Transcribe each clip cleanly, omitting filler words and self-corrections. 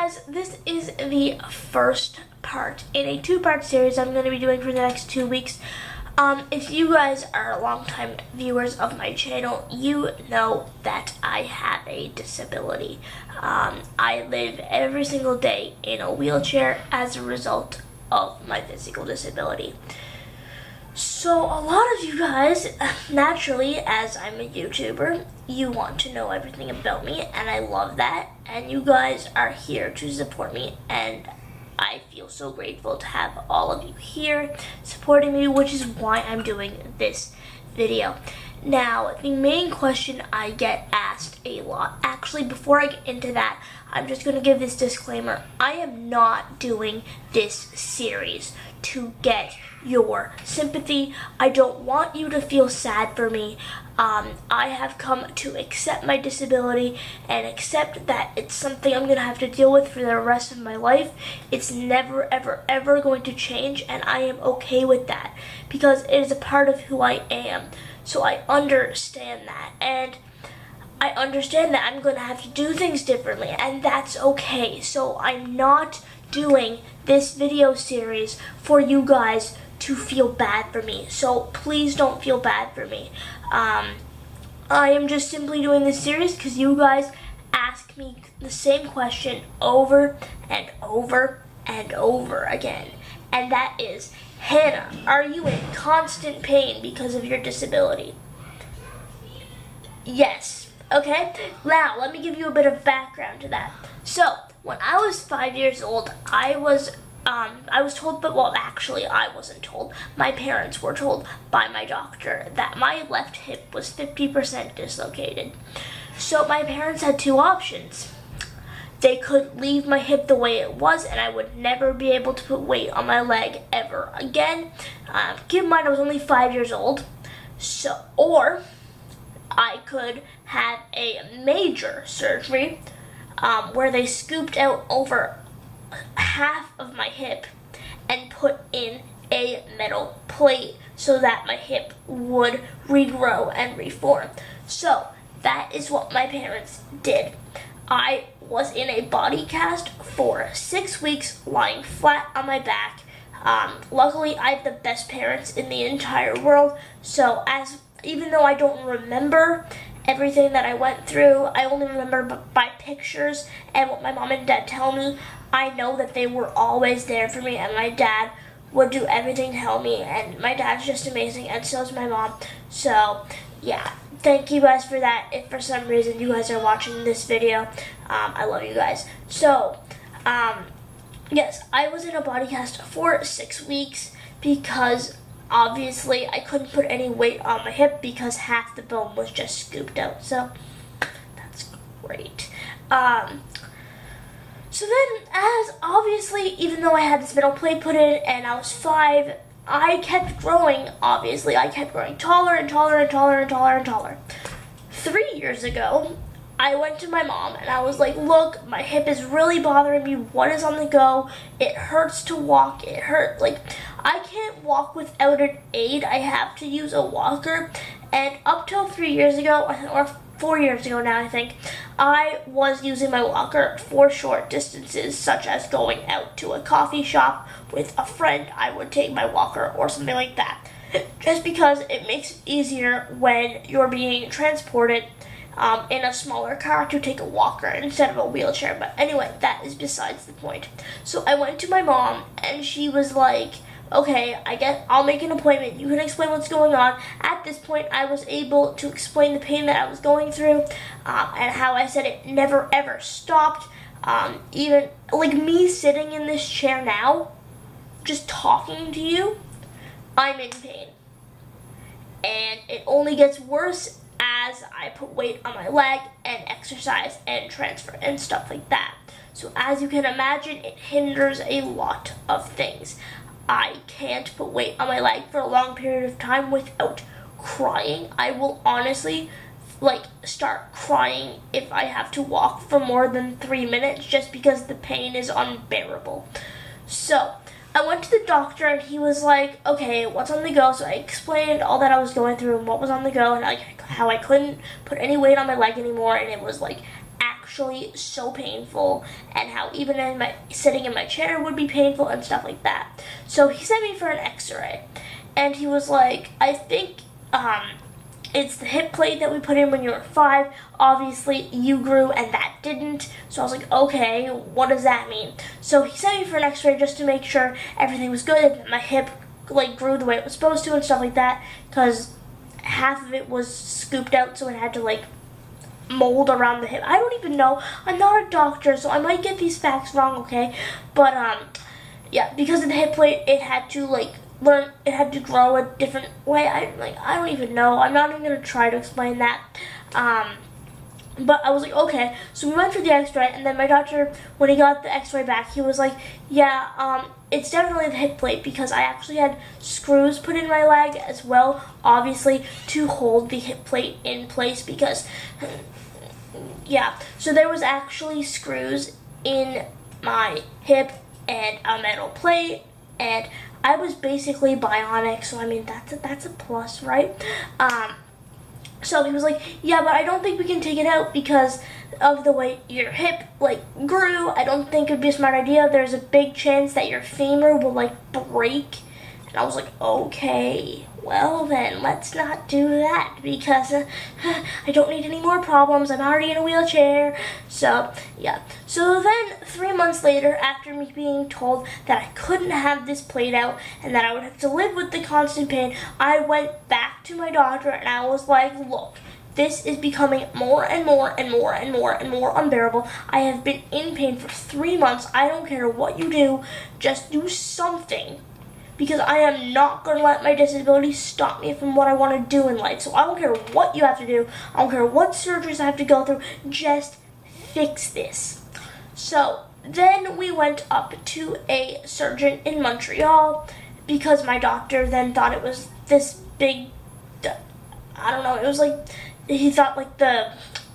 guys, this is the first part in a two-part series I'm going to be doing for the next 2 weeks. If you guys are longtime viewers of my channel, you know that I have a disability. I live every single day in a wheelchair as a result of my physical disability. So a lot of you guys, naturally, as I'm a YouTuber, you want to know everything about me, and I love that, and you guys are here to support me, and I feel so grateful to have all of you here supporting me, which is why I'm doing this video. Now, the main question I get asked a lot, actually before I get into that, I'm just going to give this disclaimer. I am not doing this series to get your sympathy. I don't want you to feel sad for me. I have come to accept my disability and accept that it's something I'm going to have to deal with for the rest of my life. It's never, ever, ever going to change, and I am okay with that because it is a part of who I am. So I understand that, and I understand that I'm going to have to do things differently, and that's okay. So I'm not doing this video series for you guys to feel bad for me. So please don't feel bad for me. I am just simply doing this series because you guys ask me the same question over and over and over again. And that is, Hannah, are you in constant pain because of your disability? Yes. Okay? Now, let me give you a bit of background to that. So, when I was 5 years old, I was told, but well, actually, I wasn't told. My parents were told by my doctor that my left hip was 50% dislocated. So my parents had two options. They could leave my hip the way it was, and I would never be able to put weight on my leg ever again. Keep in mind, I was only 5 years old. Or I could have a major surgery where they scooped out over half of my hip and put in a metal plate so that my hip would regrow and reform. So that is what my parents did. I was in a body cast for 6 weeks, lying flat on my back. Luckily, I have the best parents in the entire world, so even though I don't remember everything that I went through, I only remember by pictures and what my mom and dad tell me. I know that they were always there for me, and my dad would do everything to help me, and my dad's just amazing, and so is my mom. So, yeah, thank you guys for that. If for some reason you guys are watching this video, I love you guys. So, yes, I was in a body cast for 6 weeks because obviously I couldn't put any weight on my hip because half the bone was just scooped out. So, that's great. So then, as obviously, even though I had this metal plate put in and I was 5, I kept growing, obviously. I kept growing taller and taller and taller and taller and taller. 3 years ago, I went to my mom and I was like, look, my hip is really bothering me. What is on the go? It hurts to walk. It hurts. Like, I can't walk without an aid. I have to use a walker. And up till 3 years ago, or 4 years ago now, I think, I was using my walker for short distances, such as going out to a coffee shop with a friend. I would take my walker or something like that, just because it makes it easier when you're being transported in a smaller car to take a walker instead of a wheelchair. But anyway, that is besides the point. So I went to my mom, and she was like, okay, I'll make an appointment. You can explain what's going on. At this point, I was able to explain the pain that I was going through and how I said it never ever stopped. Even like me sitting in this chair now, just talking to you, I'm in pain. And it only gets worse as I put weight on my leg and exercise and transfer and stuff like that. So as you can imagine, it hinders a lot of things. I can't put weight on my leg for a long period of time without crying. I will honestly start crying if I have to walk for more than 3 minutes just because the pain is unbearable. So I went to the doctor and he was like, okay, what's on the go? So I explained all that I was going through and what was on the go and how I couldn't put any weight on my leg anymore, and it was like actually so painful, and how even sitting in my chair would be painful and stuff like that. So he sent me for an x-ray, and he was like, I think it's the hip plate that we put in when you were 5. Obviously, you grew and that didn't. So I was like, okay, what does that mean? So he sent me for an x-ray just to make sure everything was good, and my hip like grew the way it was supposed to and stuff like that, because half of it was scooped out, so it had to like mold around the hip. I don't even know. I'm not a doctor, so I might get these facts wrong, okay? But yeah, because of the hip plate, it had to grow a different way. I don't even know. I'm not even gonna try to explain that. But I was like, okay. So we went for the x-ray, and then my doctor, when he got the x-ray back, he was like, yeah, it's definitely the hip plate, because I actually had screws put in my leg as well, obviously, to hold the hip plate in place, because, yeah. So there was actually screws in my hip and a metal plate, and I was basically bionic, so I mean, that's a plus, right? So he was like, yeah, but I don't think we can take it out because of the way your hip, like, grew. I don't think it would be a smart idea. There's a big chance that your femur will, like, break. And I was like, okay, well then, let's not do that, because I don't need any more problems. I'm already in a wheelchair. So, yeah. So then, 3 months later, after me being told that I couldn't have this plate out and that I would have to live with the constant pain, I went back to my doctor and I was like, look, this is becoming more and more and more and more and more unbearable. I have been in pain for 3 months. I don't care what you do. Just do something, because I am not going to let my disability stop me from what I want to do in life. So I don't care what you have to do. I don't care what surgeries I have to go through. Just fix this. So then we went up to a surgeon in Montreal, because my doctor then thought it was this big, I don't know, it was like, he thought like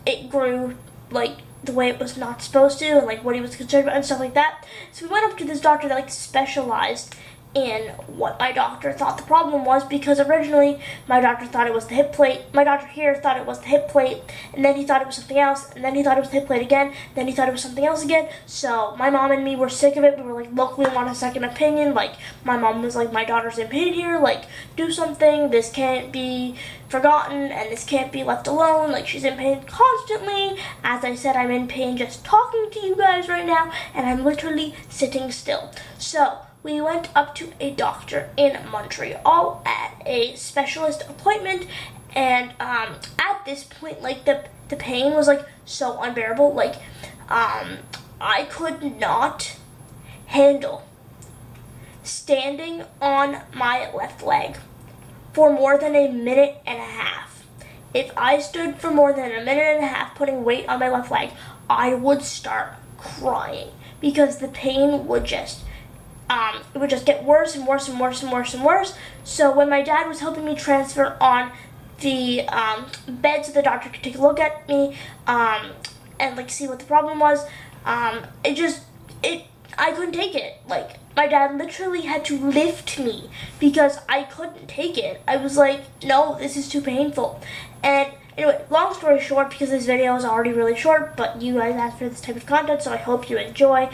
it grew like the way it was not supposed to, and like what he was concerned about and stuff like that. So we went up to this doctor that like specialized in what my doctor thought the problem was, because originally my doctor thought it was the hip plate. My doctor here thought it was the hip plate, and then he thought it was something else, and then he thought it was the hip plate again, then he thought it was something else again. So my mom and me were sick of it. We were like, look, we want a second opinion. Like, my mom was like, my daughter's in pain here, like, do something. This can't be forgotten, and this can't be left alone. Like, she's in pain constantly. As I said, I'm in pain just talking to you guys right now, and I'm literally sitting still. So we went up to a doctor in Montreal at a specialist appointment, and at this point, like, the pain was like so unbearable. Like, I could not handle standing on my left leg for more than a minute and a half. If I stood for more than a minute and a half putting weight on my left leg, I would start crying, because the pain would just it would just get worse and worse and worse and worse and worse. So when my dad was helping me transfer on the bed so the doctor could take a look at me and like see what the problem was, I couldn't take it. Like, my dad literally had to lift me because I couldn't take it. I was like, no, this is too painful. And anyway, long story short, because this video is already really short, but you guys asked for this type of content, so I hope you enjoy.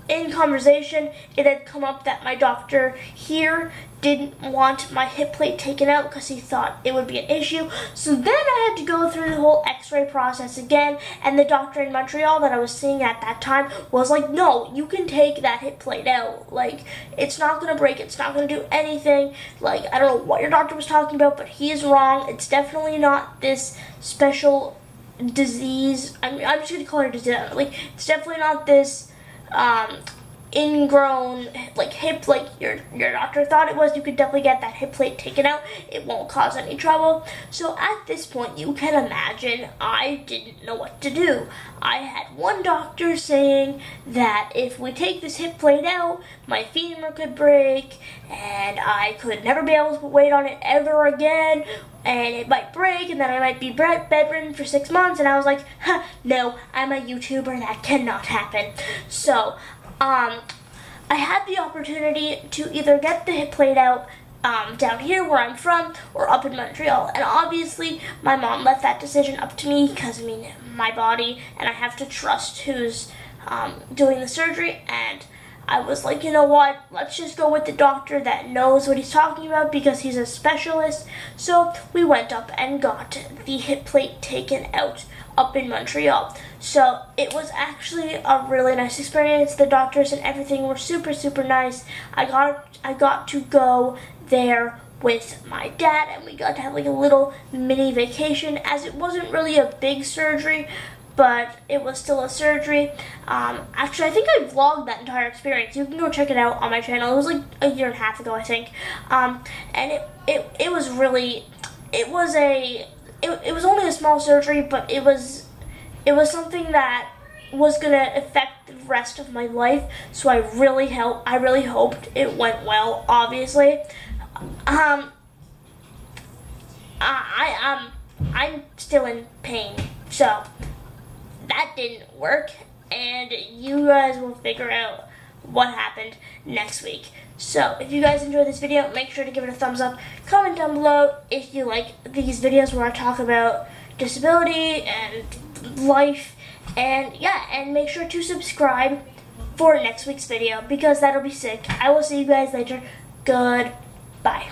In conversation, it had come up that my doctor here didn't want my hip plate taken out because he thought it would be an issue. So then I had to go through the whole x-ray process again, and the doctor in Montreal that I was seeing at that time was like, no, you can take that hip plate out. Like, it's not going to break, it's not going to do anything. Like, I don't know what your doctor was talking about, but he is wrong. It's definitely not this special disease. I'm just going to call it a disease. Like, it's definitely not this ingrown like hip like your doctor thought it was. You could definitely get that hip plate taken out. It won't cause any trouble. So at this point, you can imagine I didn't know what to do. I had one doctor saying that if we take this hip plate out, my femur could break and I could never be able to put weight on it ever again, and it might break, and then I might be bedridden for 6 months. And I was like, huh, no, I'm a YouTuber, that cannot happen. So I had the opportunity to either get the hip plate out down here where I'm from, or up in Montreal. And obviously my mom left that decision up to me, because I mean, my body, and I have to trust who's doing the surgery. And I was like, you know what, let's just go with the doctor that knows what he's talking about because he's a specialist. So we went up and got the hip plate taken out up in Montreal. So it was actually a really nice experience. The doctors and everything were super, super nice. I got to go there with my dad, and we got to have like a little mini vacation, as it wasn't really a big surgery, but it was still a surgery. Actually, I think I vlogged that entire experience. You can go check it out on my channel. It was like a year and a half ago, I think. And it was really, it was only a small surgery, but it was something that was gonna affect the rest of my life. So I really hoped it went well, obviously. I'm still in pain, so that didn't work, and you guys will figure out what happened next week. So if you guys enjoyed this video, make sure to give it a thumbs up. Comment down below if you like these videos where I talk about disability and life, and yeah, and make sure to subscribe for next week's video because that'll be sick. I will see you guys later. Goodbye.